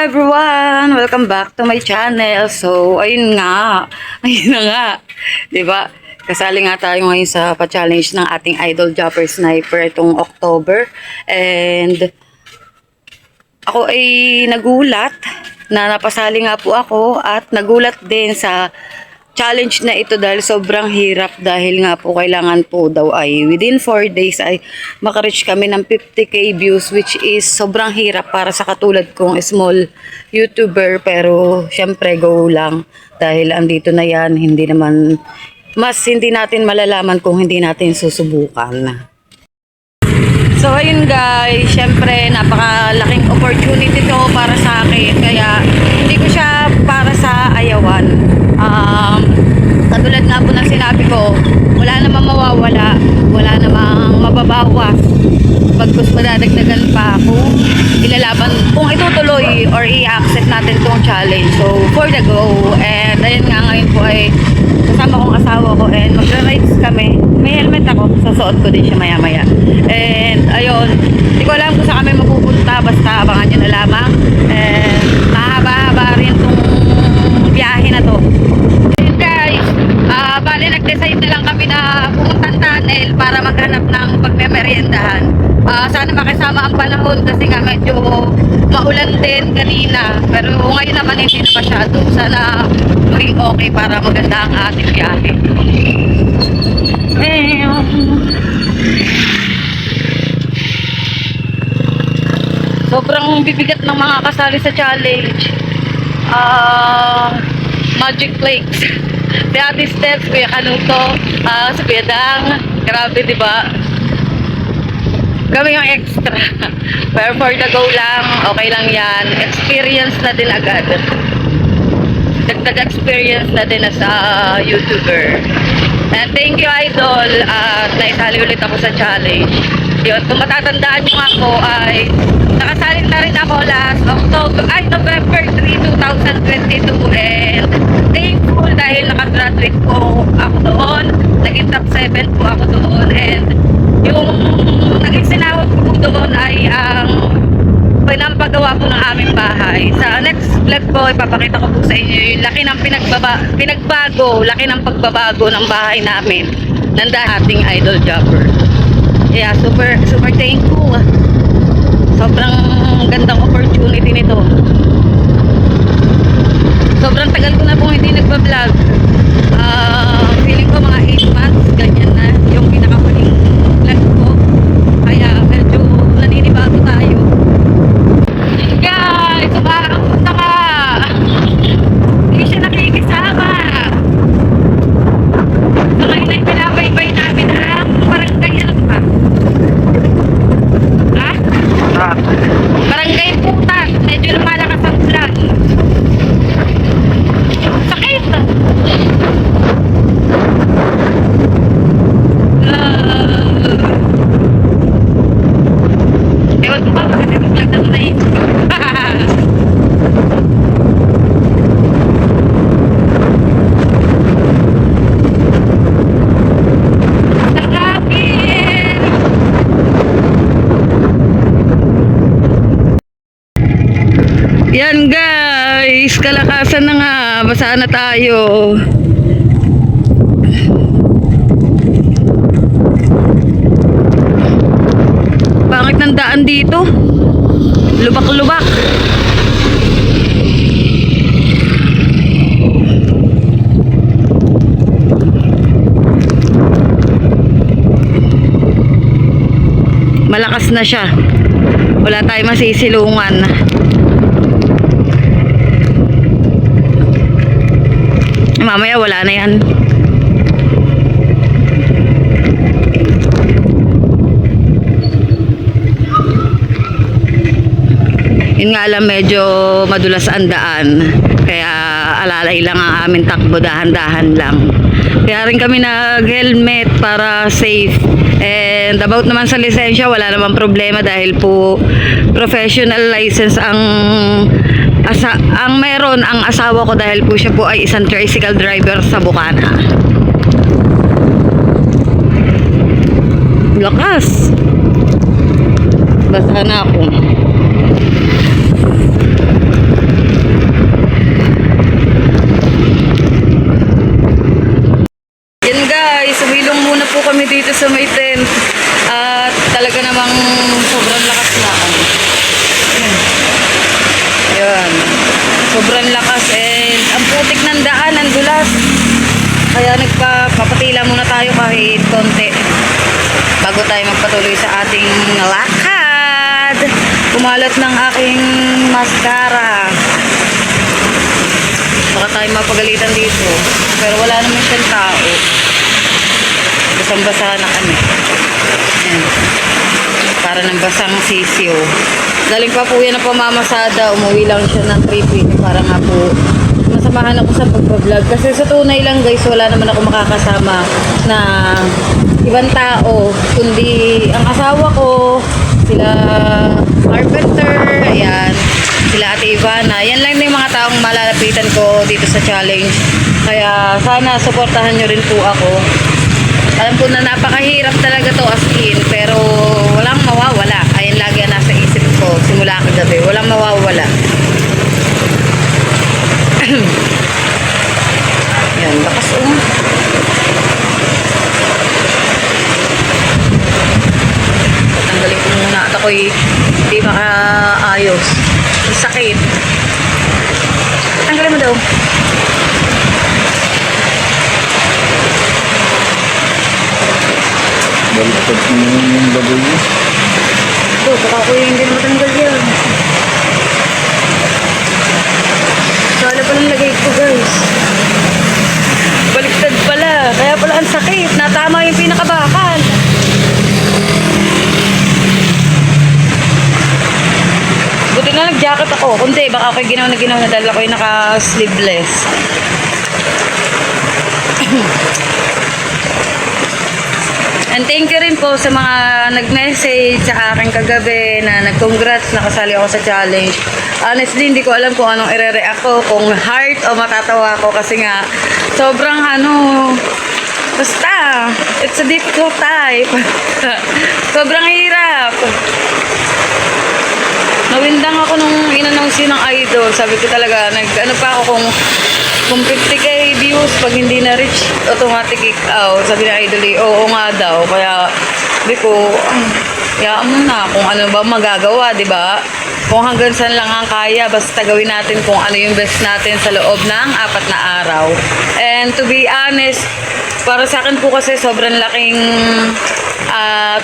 everyone! Welcome back to my channel. So, ayun nga. Ayun na nga. 'Di ba? Kasali nga tayo ngayon sa pa-challenge ng ating Idol Jumper Sniper itong October. And ako ay nagulat na napasali nga po ako at nagulat din sa challenge na ito dahil sobrang hirap dahil nga po kailangan po daw ay within 4 days ay makareach kami ng 50k views, which is sobrang hirap para sa katulad kong small YouTuber, pero syempre go lang dahil andito na yan. Hindi natin malalaman kung hindi natin susubukan. So ayun guys, syempre napakalaking opportunity to para sa akin, kaya hindi ko siya para sa ayawan. Katulad nga po ng sinabi ko, wala namang mawawala, wala namang mababawas. Pagkus madadagdagan pa kung ilalaban, kung itutuloy or i-accept natin tong challenge. So for the go, and ayun nga ngayon po ay kasama kong asawa ko and magra-rides kami. May helmet ako, susuot ko din siya maya maya. And ayun, hindi ko alam kung saan kami mapupunta, basta abangan nyo na lamang. And mahaba-haba rin tong biyahe na to. Ayun guys, bali nag-decide na lang kami na pumuntan tunnel para maghanap ng pagmemeryendahan. Sana makisama ang panahon kasi nga medyo maulan din kanina, pero ngayon naman hindi na masyado. Sana maging okay para maganda ang ating biyahe. Sobrang bibigat ng mga kasali sa challenge. Magic Flakes, si Ate Steps, Kuya Kanuto, si Kuya Dang. Grabe, diba? Kami yung extra. Pero for the go lang, okay lang yan. Experience na din agad. Dagdag experience na din as a YouTuber. And thank you, Idol. At naisali ulit ako sa challenge. Yun, kung matatandaan nyo ako ay nakasali na rin ako last November 3, 2022. And thankful dahil nakagraduate po ako doon. Naging top 7 po ako doon. And yung naging sinawag ko doon ay ang pinampagawa po ng aming bahay. Sa next vlog po, ipapakita ko po sa inyo yung laki ng laki ng pagbabago ng bahay namin ng ating Idol Jumper. Yeah, super thankful. Sobrang gandang opportunity nito. Sobrang tagal ko na pong hindi nagpa-vlog. Feeling ko mga 8 months, ganyan na yung pinakahuling vlog ko. Kaya medyo naninibago tayo. Guys, umarapunta ka. Hindi siya nakikisama. So ngayon ay pinabaybay namin ang barangay ano ba? Ha? Barangay Putas. Medyo lumalakas ang vlog. Sakit! Ewan ko ba kasi mag-vlog na ito na yun. Yan guys, kalakasan na nga, basa na tayo. Pangit ng daan dito, lubak-lubak. Malakas na siya, wala tayong masisilungan. Mamaya wala na yan. Yun nga lang, medyo madulas ang daan. Kaya alalay lang ang aming takbo, dahan-dahan lang. Kaya rin kami nag-helmet para safe. And about naman sa lisensya, wala namang problema dahil po professional license ang meron ang asawa ko dahil po siya po ay isang tricycle driver sa Bukana. Lakas! Basta na ako. sa may tent. At talaga namang sobrang lakas na. Ayan. Sobrang lakas and ang putik ng daan, ang dulas. Kaya nagpapatila muna tayo kahit konti bago tayo magpatuloy sa ating lakad. Kumalat ng aking mascara. Baka tayo mapagalitan dito. Pero wala naman siyang tao. Basang-basa na kami. Ayan. Para ng basang sisiyo. Galing pa po yan ang pamamasada. Umuwi lang siya ng 3 para nga po masamahan ako sa pagbablog. Kasi sa tunay lang guys, wala naman ako makakasama na ibang tao. Kundi ang asawa ko, sila Carpenter, ayan, sila Ate Ivana. Yan lang yung mga taong malalapitan ko dito sa challenge. Kaya sana suportahan nyo rin po ako. Alam ko na napakahirap talaga to as in, pero walang mawawala. Ayan lagi ang nasa isip ko simula kagabi. Walang mawawala. Yan, lakas tanggalin ko muna at ako'y hindi makaayos. Ang sakit. Tanggalin mo daw. Baliktad mo yung baboy mo. Ito, baka ko hindi matanggal yan. Sala pa lang lagay ko guys. Baliktad pala. Kaya pala ang sakit. Natama yung pinakabakal. Buti na nag-jacket ako. Kundi baka ako'y ginaw na dahil ako'y naka-sleeveless. And thank you rin po sa mga nag-message sa akin kagabi na nag-congrats, nakasali ako sa challenge. Honestly, hindi ko alam kung anong ire-react ko, kung heart o matatawa ko kasi nga sobrang basta, it's a difficult type. Sobrang hirap. Nawindang ako nung in-announce ng idol. Sabi ko talaga, nag-ano pa ako kung 50k views, pag hindi na-reach, automatic kick out. Sabi ng idol, oo nga daw. Kaya, sabi ko, hayaan mo na kung ano ba magagawa, di ba? Kung hanggang saan lang ang kaya, basta gawin natin kung ano yung best natin sa loob ng 4 na araw. And to be honest, para sa akin po kasi sobrang laking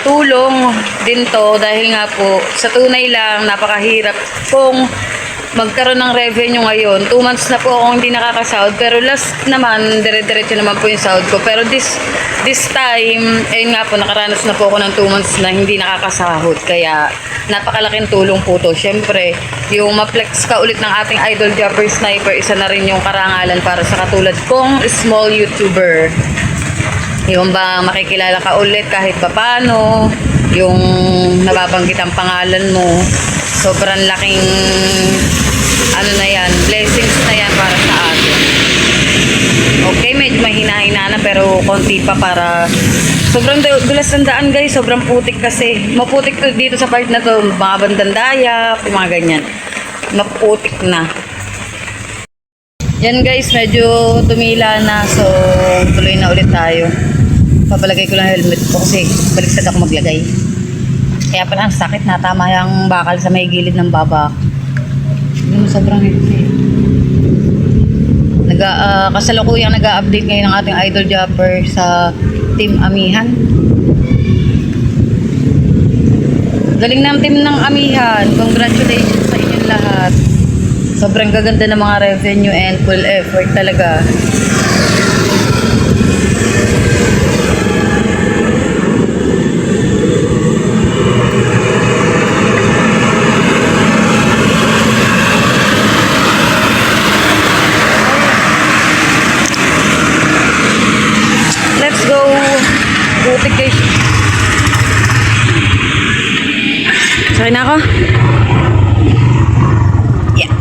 tulong din to dahil nga po sa tunay lang napakahirap kung magkaroon ng revenue ngayon. 2 months na po akong hindi nakakasahod pero last naman dire-diretso naman po yung sahod ko. Pero this time, ayun nga po, nakaranas na po ako ng 2 months na hindi nakakasahod. Kaya napakalaking tulong po to. Siyempre, yung ma-flex ka ulit ng ating idol Japper Sniper, isa na rin yung karangalan para sa katulad kong small YouTuber. Yung ba makikilala ka ulit kahit papano, yung nababanggit ang pangalan mo, sobrang laking na yan, blessings na yan para sa atin. Okay, medyo mahina-hina na pero konti pa para sobrang dulas ng daan guys, sobrang putik kasi. Maputik to dito sa part na to, mga bandang dayak, mga ganyan. Maputik na. Yan guys, medyo tumila na so tuloy na ulit tayo. Papalagay ko lang helmet ko kasi baliktad ako maglagay. Kaya pala ang sakit na tama yung bakal sa may gilid ng baba. Yung sobrang higpit. Kasalukuyang nag-a-update ngayon ng ating idol Japper sa Team Amihan. Galing ng team ng Amihan. Congratulations sa inyong lahat. Sobrang gaganda ng mga revenue and full effort talaga. Butik guys. Sakay na ako? Yeah.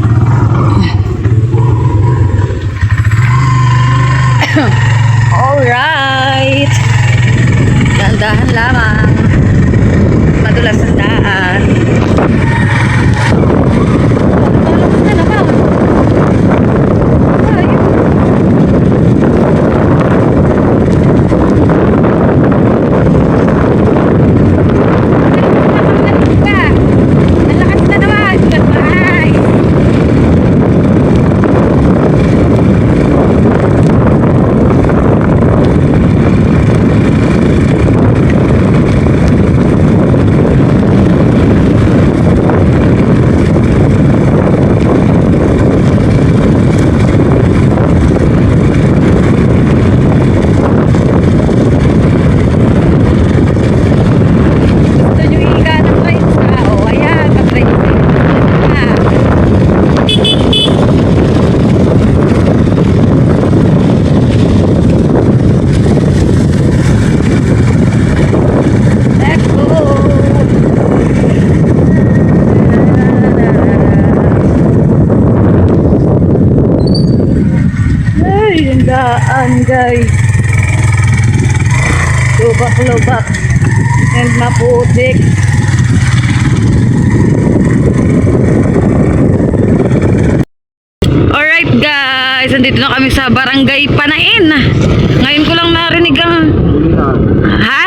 daan guys. Lubak-lubak. And maputik. Alright guys, andito na kami sa Barangay Panain. Ngayon ko lang narinig ang... Ha?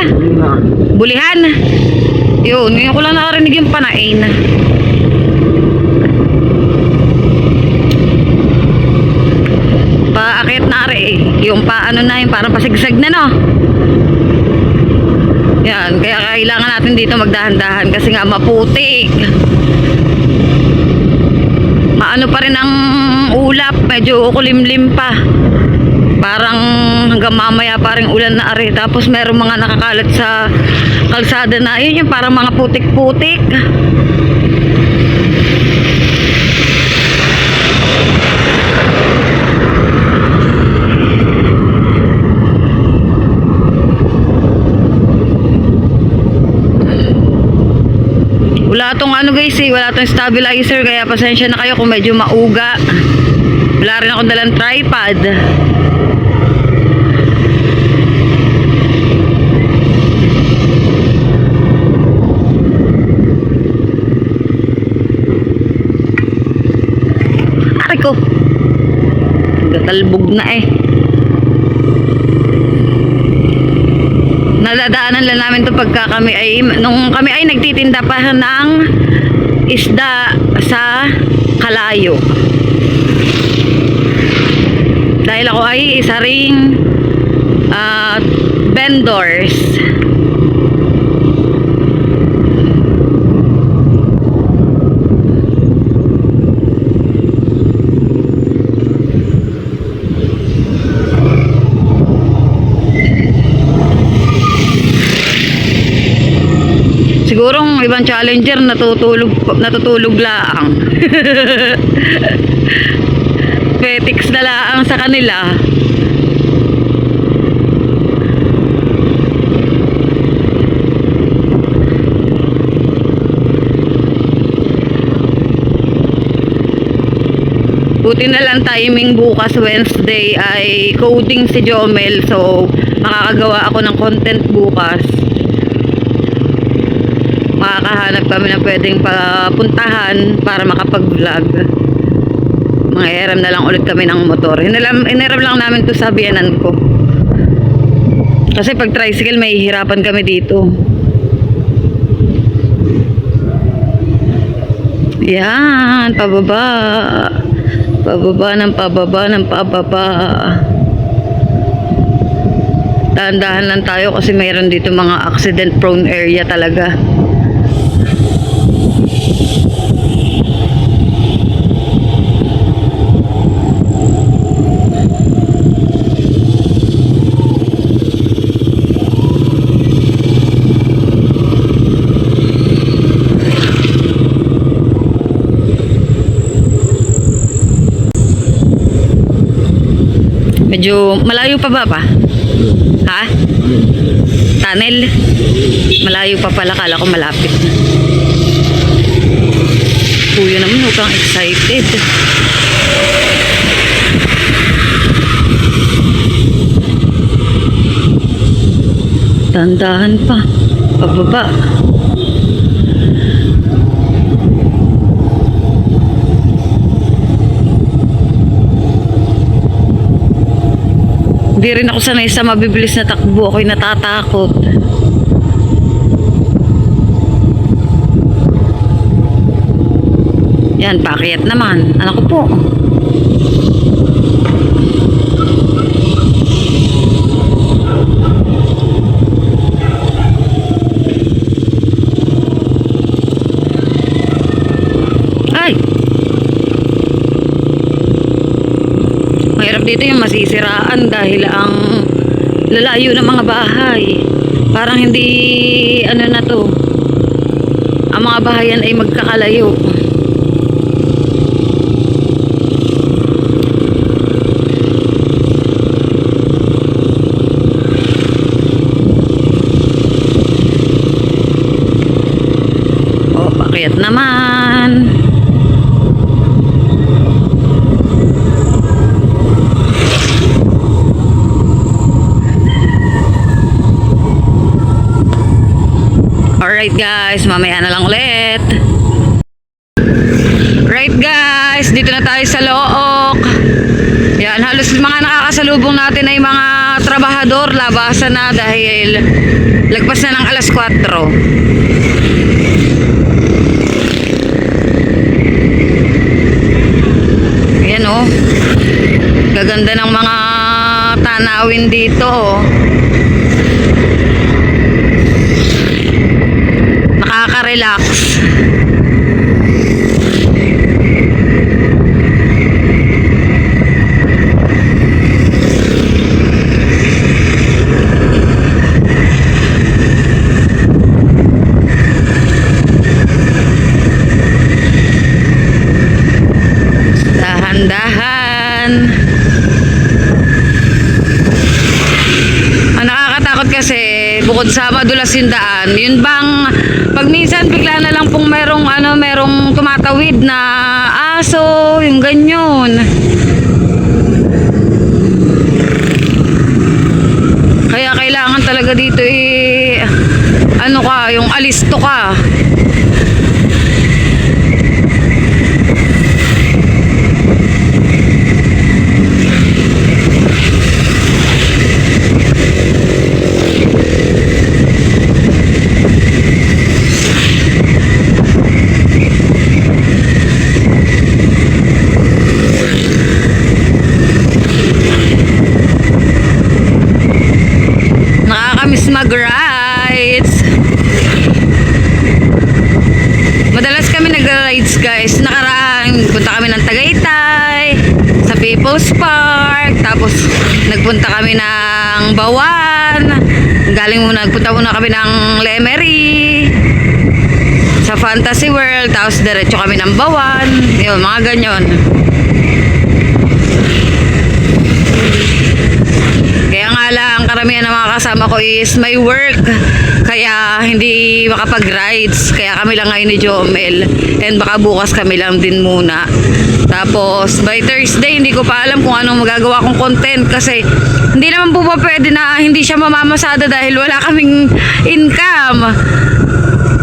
Bulihan? Yun, ngayon ko lang narinig yung Panain. Paakit na rin eh. Yung paano na yung parang pasigsag na no. Yan, kaya kailangan natin dito magdahan-dahan kasi nga maputik. Maano pa rin ang ulap, medyo kulimlim pa. Parang hanggang mamaya pa rin ulan na ari. Tapos merong mga nakakalat sa kalsada na yun, yung parang mga putik-putik. Wala tong ano guys eh, wala tong stabilizer kaya pasensya na kayo kung medyo mauga. Wala rin akong dalang tripod. Aray ko. Gatalbog na eh. Nadadaanan lang namin to pagka kami ay nung kami ay nagtitinda pa ng isda sa Kalayo. Dahil ako ay isa ring vendors. Sigurong ibang challenger natutulog laang. Petix na laang sa kanila. Buti na lang timing bukas Wednesday ay coding si Jomel, so makakagawa ako ng content bukas. Makakahanap kami ng pwedeng papuntahan para makapag-vlog. Mga hiram na lang ulit kami ng motor. Hiniram lang namin to sa biyanan ko. Kasi pag tricycle may hihirapan kami dito. Yan, pababa. Pababa ng pababa ng pababa. Dahan-dahan lang tayo kasi mayroon dito mga accident prone area talaga. Medyo malayo pa ba? Ha? Tunnel? Malayo pa pala, kala ko malapit. Kuya naman, huwag kang excited. Tandahan pa. Pababa. Hindi rin ako sanay sa mabibilis na takbo. Ako'y natatakot. Yan, paakyat naman. Anak ko po. Ay! Mahirap dito yung masisiraan dahil ang lalayo ng mga bahay. Parang hindi, ano na to, ang mga bahayan ay magkakalayo. O, paakyat naman. Alright guys, mamaya na lang ulit. Right guys, dito na tayo sa Look. Yan, halos mga nakakasalubong natin ay mga trabahador. Labasan na dahil lagpas na ng alas 4. Yan oh. Gaganda ng mga tanawin dito oh. Nakaka-relax. Dahan-dahan. Ang nakakatakot kasi bukod sa madulas yung daan, yun bang pag minsan bigla na lang pong merong tumatawid na aso, yung ganyan. Kaya kailangan talaga dito yung alisto ka. Nakakamiss mag-rides. Madalas kami nag-rides guys. Nakaraan, punta kami ng Tagaytay, sa People's Park, tapos nagpunta kami ng Bawan. Nagpunta muna kami ng Lemery, sa Fantasy World, tapos diretso kami ng Bawan. Yun, mga ganyan. Kaya nga lang, karamihan ng mga kasama ko is may work. Kaya hindi makapag-rides. Kaya kami lang ngayon ni Jomel. And baka bukas kami lang din muna. Tapos, by Thursday, hindi ko pa alam kung anong magagawa kong content. Kasi, hindi naman po ba pwede na hindi siya mamamasada dahil wala kaming income.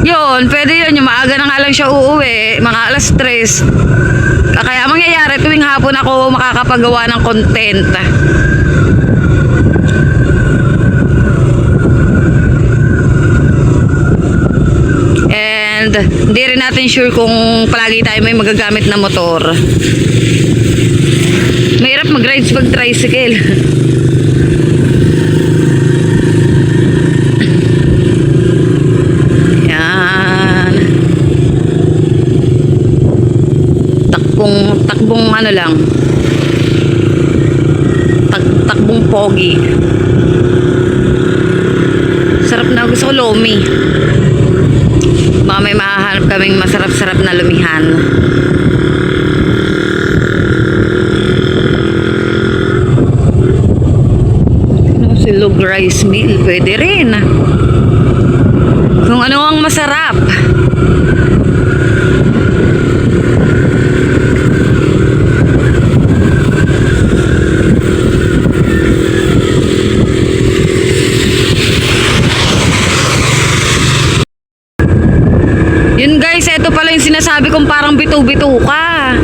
Yun, pwede yun. Yung maaga na nga lang siya uuwi. Mga alas 3. Kaya mangyayari, tuwing hapon ako makakapagawa ng content. And hindi rin natin sure kung palagi tayo may magagamit na motor. Mahirap mag-rides pag tricycle. Yan. Takbong ano lang. Takbong pogi. Sarap na, gusto ko lomi. Baka may mahahanap kaming masarap-sarap na lumihan. Silog rice meal, pwede rin. Kung ano ang masarap. Yun guys, ito pala yung sinasabi kong parang bito-bito ka.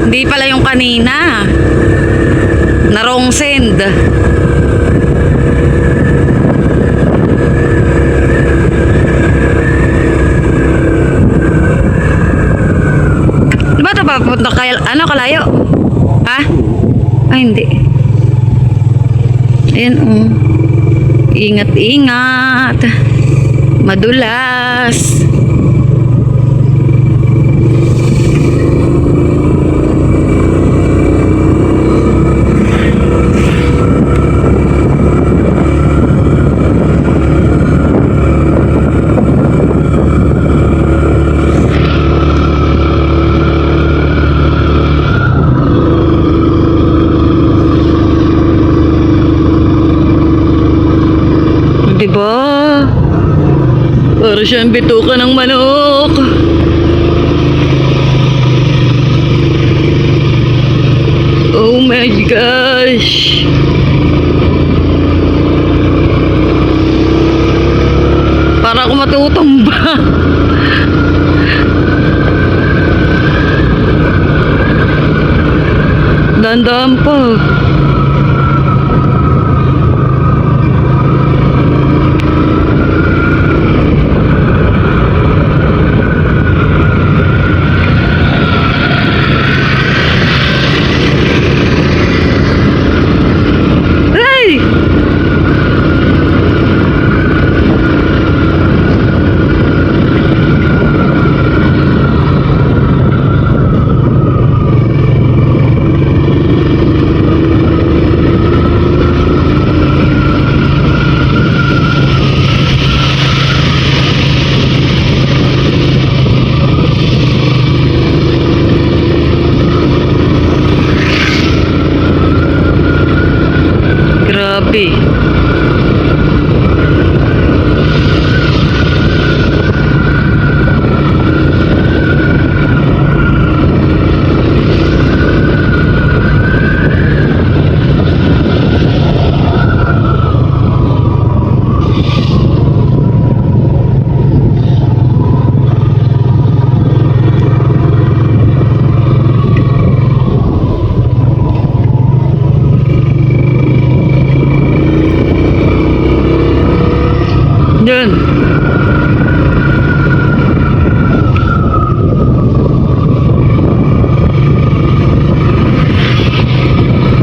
Hindi pala yung kanina. Na wrong send. Diba ito papunta kalayo? Ha? Ay, hindi. Ayan, Ingat-ingat. Madulas. Diba? Para siyang bituka ng manok. Oh my gosh. Para ako matutumba. Dahan-dahan pa. Ay! Grabe. Yun.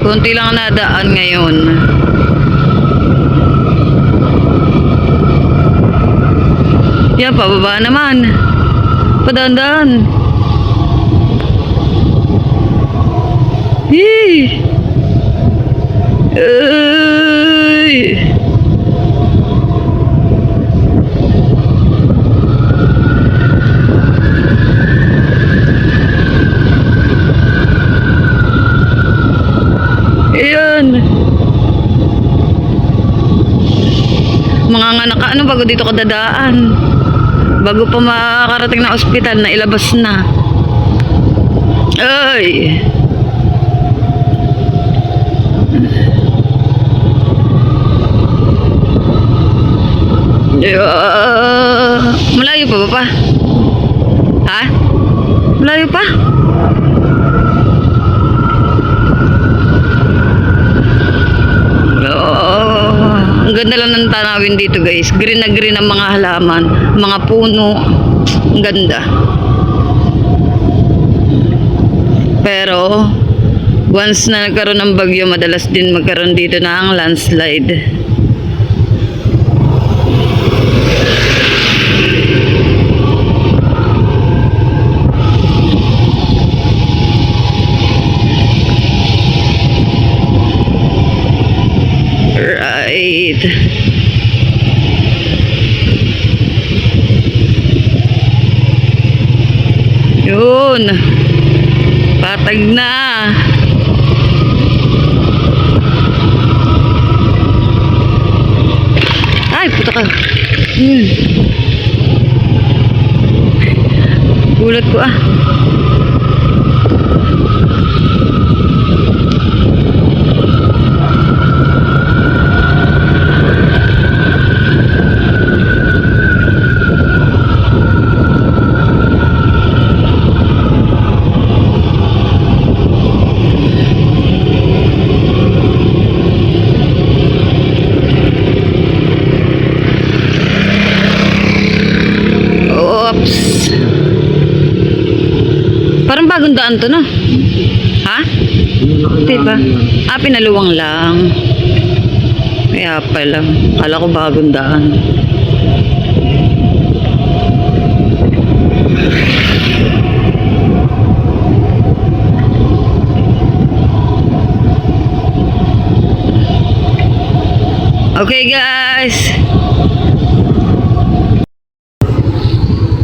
Kunti lang nadaan ngayon. Yan, pababa naman. Padaan-daan. Hii. Ay. Ayan. Mga nganak ka, ano bago dito ka dadaan? Bago pa makakarating na ospital na ilabas na. Ay. Malayo pa ba pa? Ha? Malayo pa? Ang ganda lang ng tanawin dito guys. Green na green ang mga halaman, mga puno. Ang ganda. Pero once na nagkaroon ng bagyo, madalas din magkaroon dito ng landslide. Right. Yun. Patag na. Ay, puta ka. Yun. Gulat ko ah. Oops. Parang bagong daan to, no? Ha? Diba? Ah, pinaluwang lang. Kaya pala. Kala ko bagong daan. Okay, guys.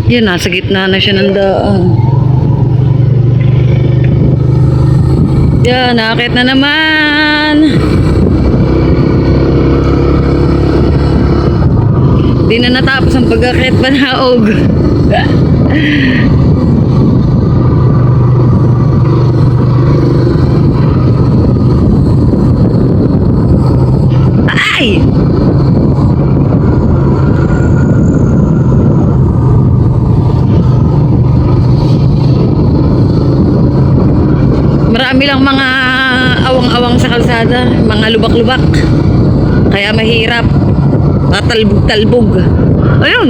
Yan, nasa gitna na siya ng daan. Yan, nakakit na naman. Di na natapos ang pag-akit panaog. Ay! Marami lang mga awang-awang sa kalsada, mga lubak-lubak. Kaya mahirap. Tatalbog-talbog. Ayun.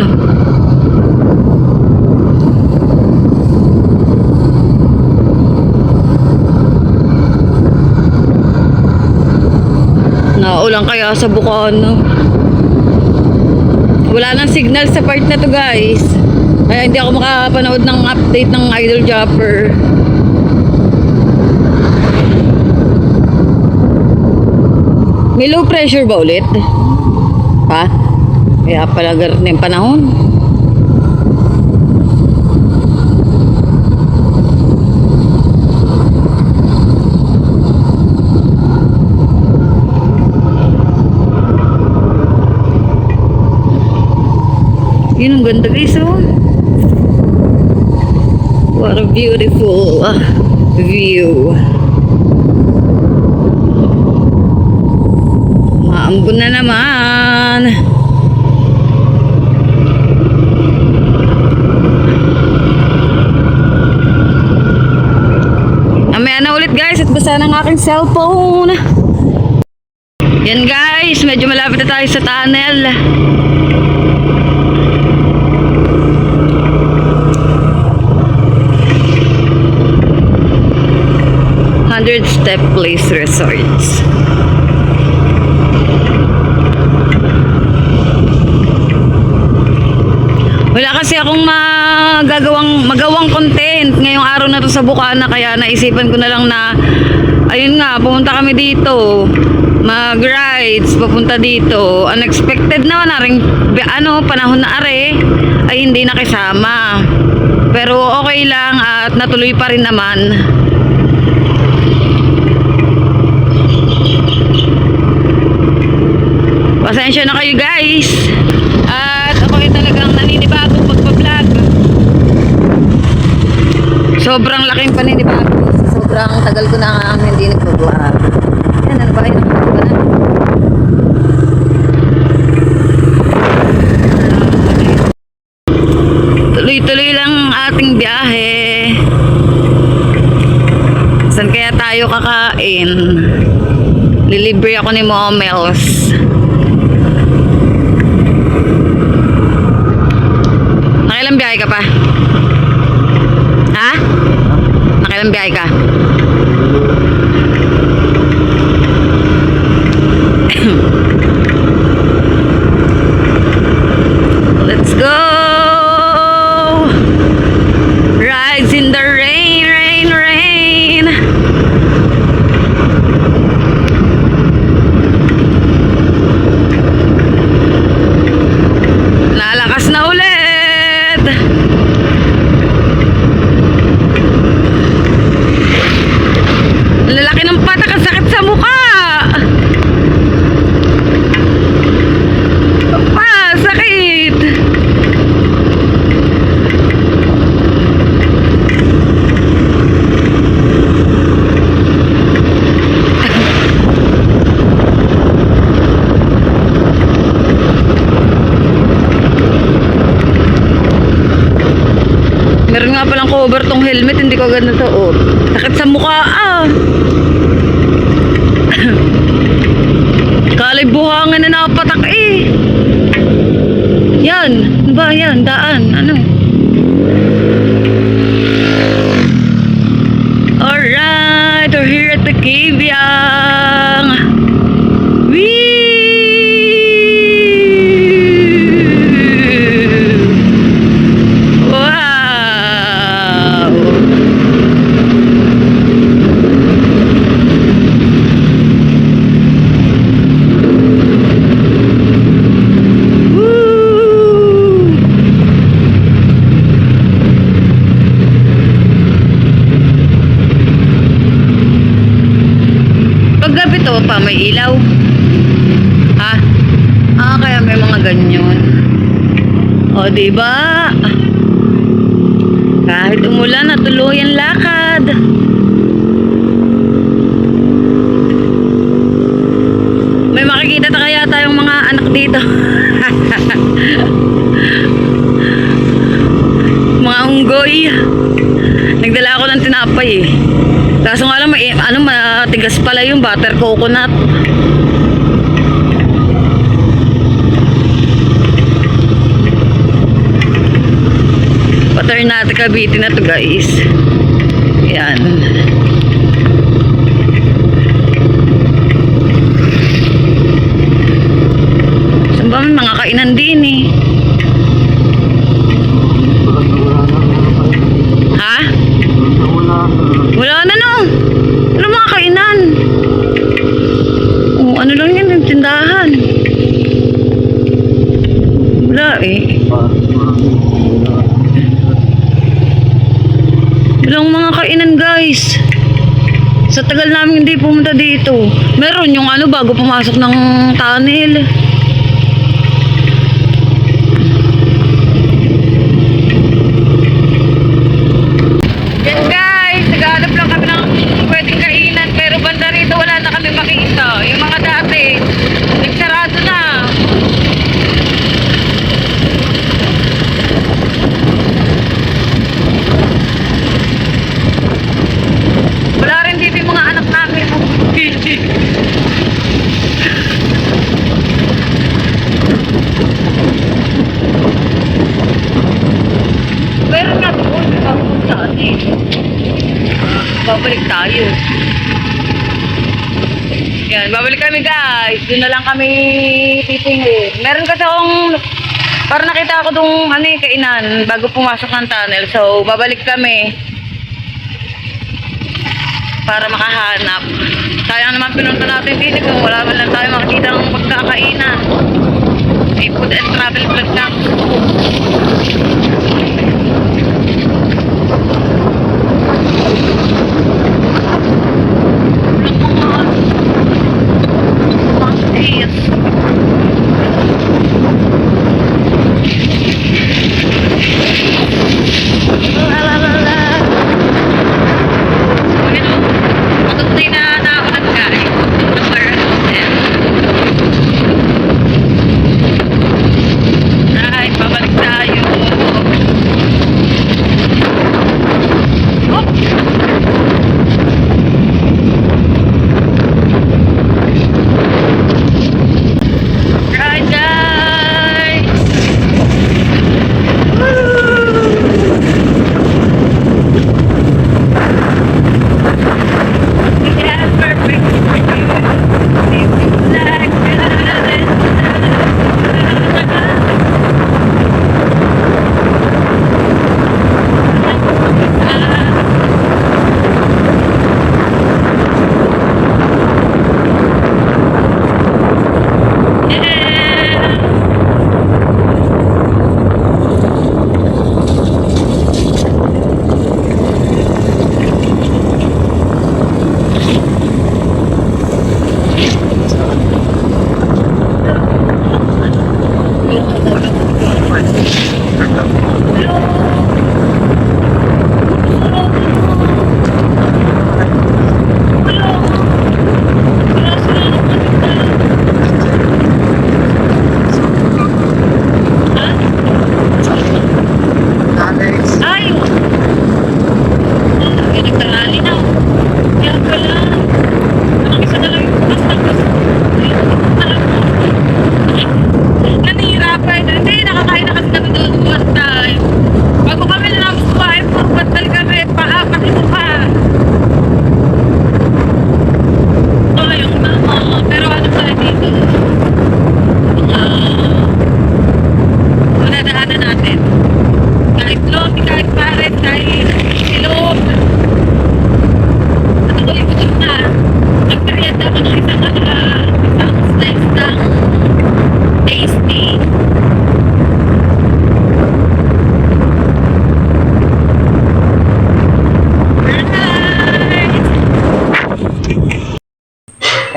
Naulan kaya sa Bukano. Wala nang signal sa part na to, guys. Kaya hindi ako makapanood ng update ng Idol Jumper. May low pressure ba ulit? Ha? Kaya pala ganun na yung panahon. Yun ang ganda, guys, oh. What a beautiful view. Maambon na naman. Mamaya na ulit, guys, at basa ng aking cellphone. Yan, guys, medyo malapit na tayo sa tunnel. Step Place Resorts. Wala kasi akong magawang content ngayong araw na to sa Bukana, kaya naisipan ko na lang na ayun nga, pumunta kami dito, mag-rides, papunta dito. Unexpected naman na rin, panahon na are ay hindi nakisama. Pero okay lang at natuloy pa rin naman. Pasensya na kayo, guys. At ako ay talagang naninibago magpa-vlog. Sobrang laking paninibago. Sobrang tagal ko na hindi nagpa-vlog. Yan, ano ba yun? Tuloy-tuloy lang ang ating biyahe. Saan kaya tayo kakain? Lilibre ako ni Momels. Nakailang biyahe ka pa? Ha? Nakailang biyahe ka? Let's go! Rides in the rain, rain, rain. Lalakas na ulit. Lalaki ng patak, ang sakit sa mukha. Sakit. Meron nga palang cover tong helmet, hindi ko agad nasuot. Sakit sa mukha, Kalay buhangin na nakapatak eh. Yan, ano ba yan? Daan, ano? Alright, we're here at the Cavyang. Wow! Paggabi to pa, may ilaw. Ha? Kaya may mga ganyan. O, diba? Kahit umulan, natuloy ang lakad. May makikita ta kaya tayong mga anak dito. Mga unggoy. Nagdala ako ng tinapay eh. Kaso nga lang, matigas pala yung butter coconut. Butter natin Cavite na to guys. Yan. Saan ba may mga kainan din eh? Ha? Wala na no. Ano mga kainan? Oh, ano lang yan yung tindahan. Wala eh. Walang mga kainan guys. Sa tagal namin hindi pumunta dito. Meron yung ano bago pumasok ng tunnel. Yan guys, naghahanap lang kami ng pwedeng kainan pero banda rito wala na kami makita. Yung mga dati, nagsarado na. Wala rin dito yung mga anak namin. Pero nga doon, saan eh. Babalik tayo. Yan, babalik kami guys. Doon na lang kami titingin. Meron kasi akong, parang nakita ako dong kainan bago pumasok ng tunnel. So, babalik kami. Para makahanap. Sayang naman pinunta natin dito kung wala man lang tayo makikita ng pagkakainan. May food and travel vlog lang.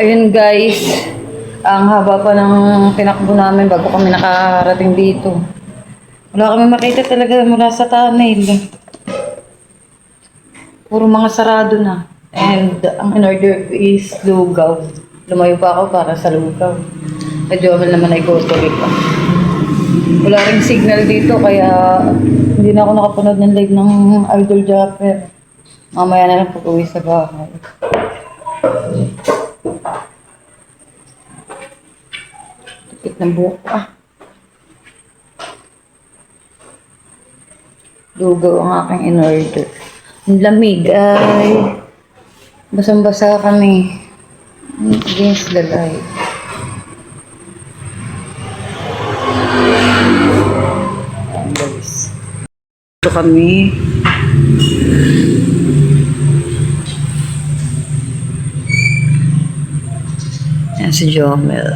Ayun guys, ang haba pa ng tinakbo namin bago kami nakarating dito. Wala kami makita talaga mula sa tunnel. Puro mga sarado na. And ang in-order ko is lugaw. Lumayo pa ako para sa lugaw. Medyo amal naman ay grocery pa. Wala ring signal dito kaya hindi na ako nakapanood ng live ng Idol Japper. Mamaya na lang pag-uwi sa bahay. Tipit ng buhok ko, ah. Lugaw ang aking in-order. Ang lamig ay basang-basa kami against the light. Ayan, guys. Ito kami. Ayan si Jomel.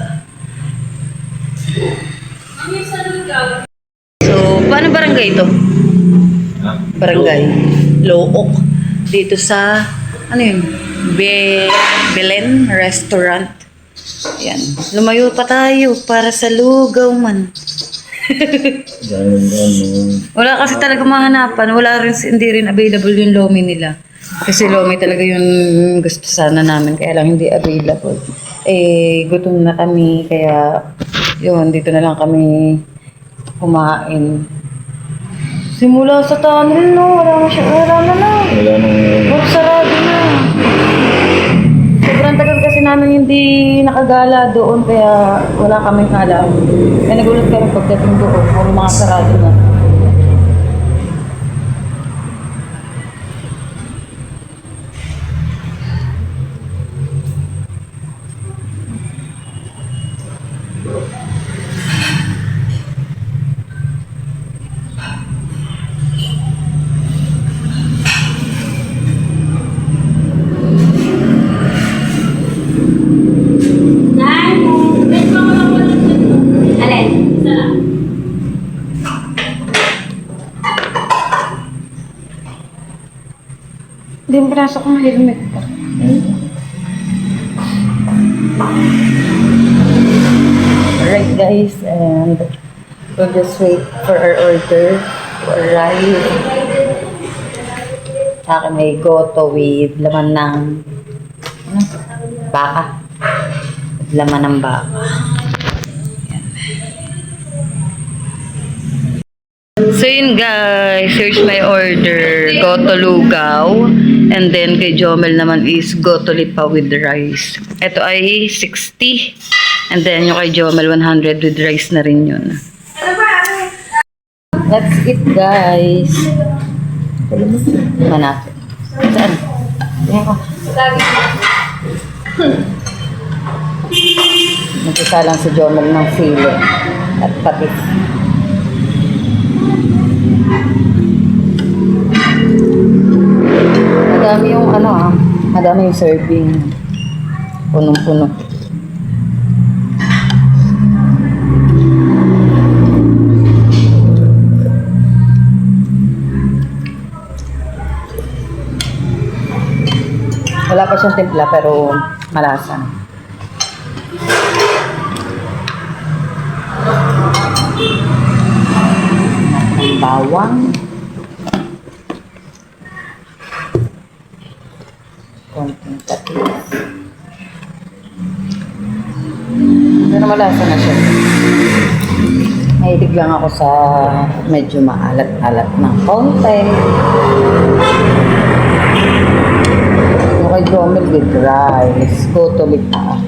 So, paano barangay ito? Barangay Look dito sa ano yun? Belen Restaurant. Yan. Lumayo pa tayo para sa lugaw man. Wala kasi talaga mahanapan. Wala rin, hindi rin available yung lomi nila. Kasi lomi talaga yung gusto sana namin. Kaya lang hindi available. Eh, gutom na kami. Kaya, yun, dito na lang kami kumain. Simula sa tunnel, no? Wala na siya. Wala na na. Wala nang... Puro sarado na. Sobrang tagal kasi namin hindi nakagala doon. Kaya wala kaming alam. Kaya nagulat kami pagdating doon. Puro mga sarado na. Hindi mo pinasok ang helmet ko. Alright guys, and we'll just wait for our order to arrive. Sa akin may goto with laman ng ano? Baka. Laman ng baka. So yun guys, here's my order. Goto lugaw. And then kay Jomel naman is goto lipa with rice. Ito ay 60. And then yung kay Jomel 100 with rice na rin yun. That's it guys. Manapit. Saan? Tingnan ko. Nagsasalang si Jomel ng sili at patis. Madami yung madami yung serving. Punong-puno. Wala pa siyang timpla pero malasa. Ng bawang. Konting patis. Pero malasa na siya. Mahilig lang ako sa medyo maalat-alat ng konti. Yung kay Jomel with rice. Totally pa.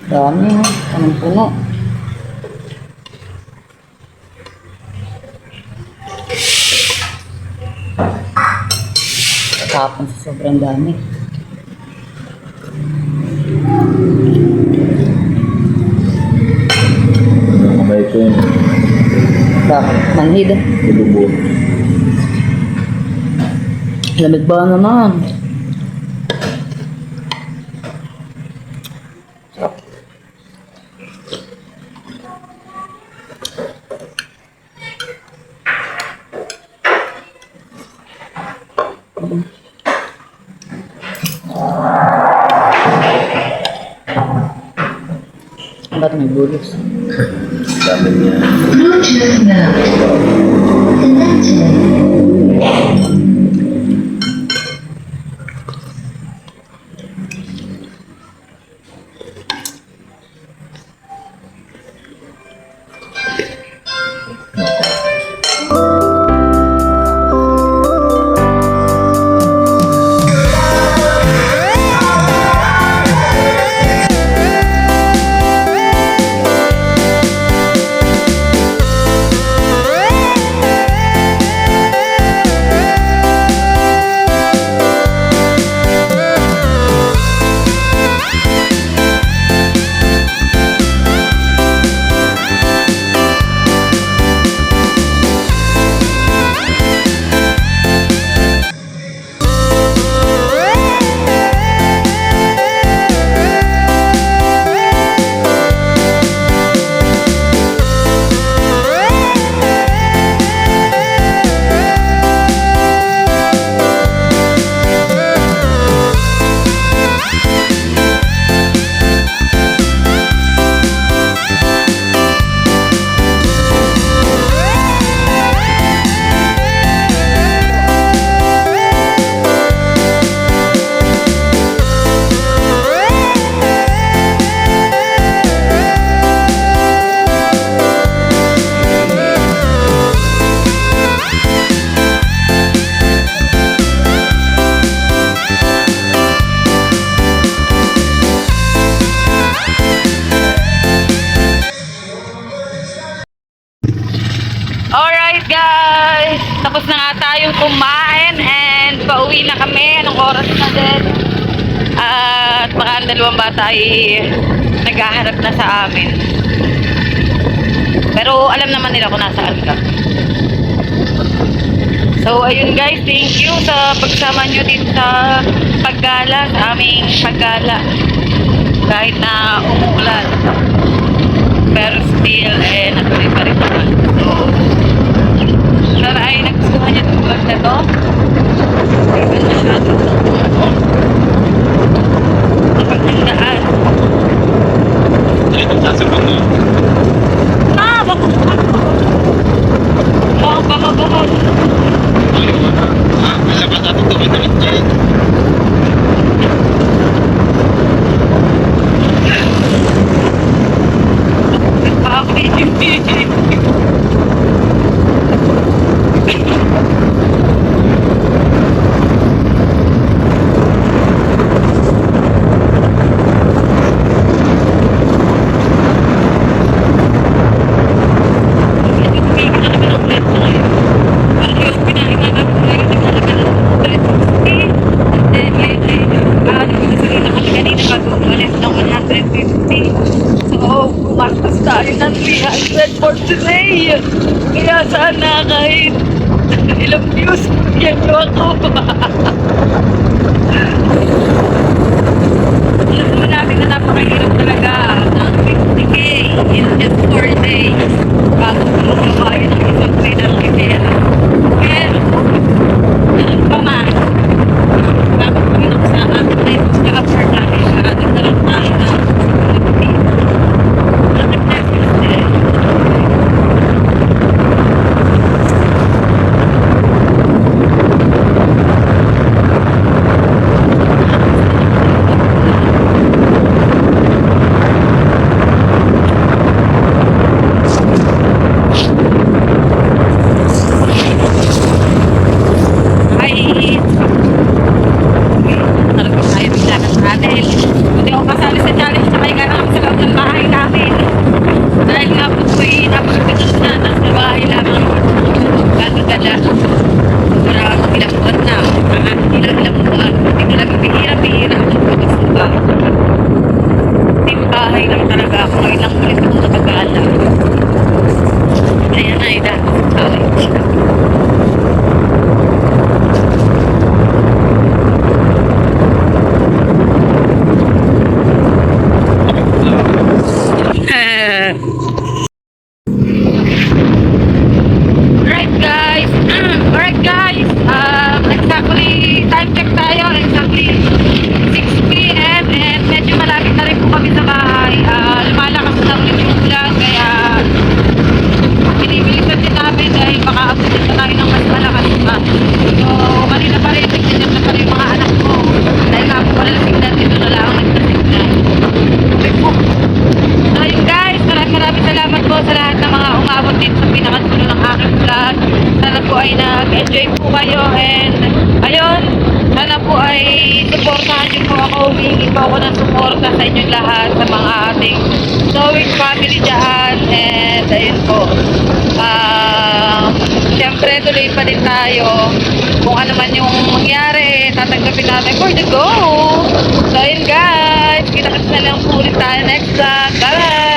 Dami. Anong puno? Tapon sa sobrang dami. Kamay ko yun. Bakit? Manhid. Tulubo. Lamig ba naman? Sarap. Ba't may bulos? Dami niya. Bluetooth mode. Connected. tayong kumain and pauwi na kami. Anong oras na din? At baka ang dalawang bata ay naghaharap na sa amin. Pero alam naman nila kung nasaan ka. So, ayun guys, thank you sa pagsama nyo dito sa paggala, sa aming paggala. Kahit na umuulan. Pero still, natuloy pa rin naman. So, sana ay nagustuhan nyo itong vlog na to. Hindi ba masyado? Napagtandaan. Bakit? Pumastos tayo ng 300 for today. Kaya sana kahit ilang views, yan nyo ako. Alam naman natin na napakahirap talaga ng 50k in just 4 days. Bago kumain ng isang tray ng kipera. Pero, mama, bakit pinok sa akin sa after natin siya, nagkaroon tayo ng nag-enjoy po kayo and ayun, sana po ay supportahan niyo po ako, humingi po ako ng suporta sa inyong lahat sa mga ating Knowing family dyan and ayun po syempre tuloy pa din tayo kung ano man yung mangyari, tatanggapin natin for the go. So ayun guys, kita-kits na lang po ulit tayo next vlog. Bye!